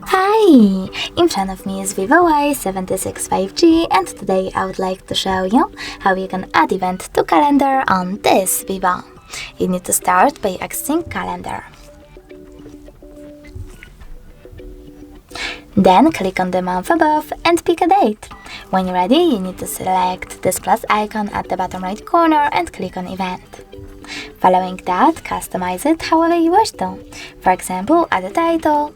Hi! In front of me is VIVO Y76 5G, and today I would like to show you how you can add event to calendar on this Vivo. You need to start by accessing calendar. Then click on the month above and pick a date. When you're ready, you need to select this plus icon at the bottom right corner and click on event. Following that, customize it however you wish to. For example, add a title,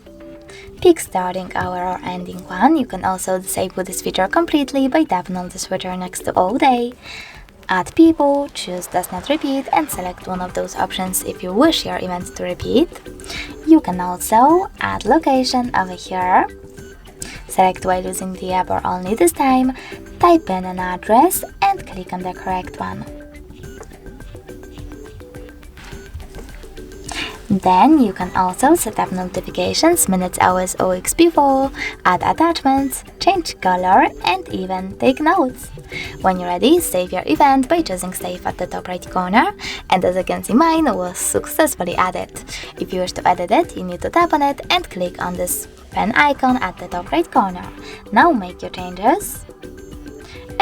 pick starting hour or ending one. You can also disable this feature completely by tapping on the switcher next to all day. Add people, choose does not repeat and select one of those options if you wish your event to repeat. You can also add location over here. Select while using the app or only this time, type in an address and click on the correct one. Then you can also set up notifications minutes, hours or weeks before, add attachments, change color and even take notes. When you're ready, save your event by choosing save at the top right corner, and as you can see, mine was successfully added. If you wish to edit it, you need to tap on it and click on this pen icon at the top right corner. Now make your changes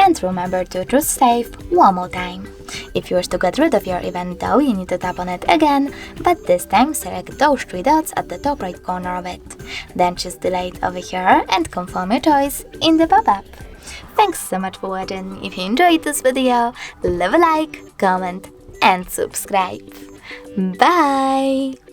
and remember to choose save one more time. If you wish to get rid of your event though, you need to tap on it again, but this time select those three dots at the top right corner of it. Then choose delete over here and confirm your choice in the pop-up. Thanks so much for watching. If you enjoyed this video, leave a like, comment and subscribe. Bye!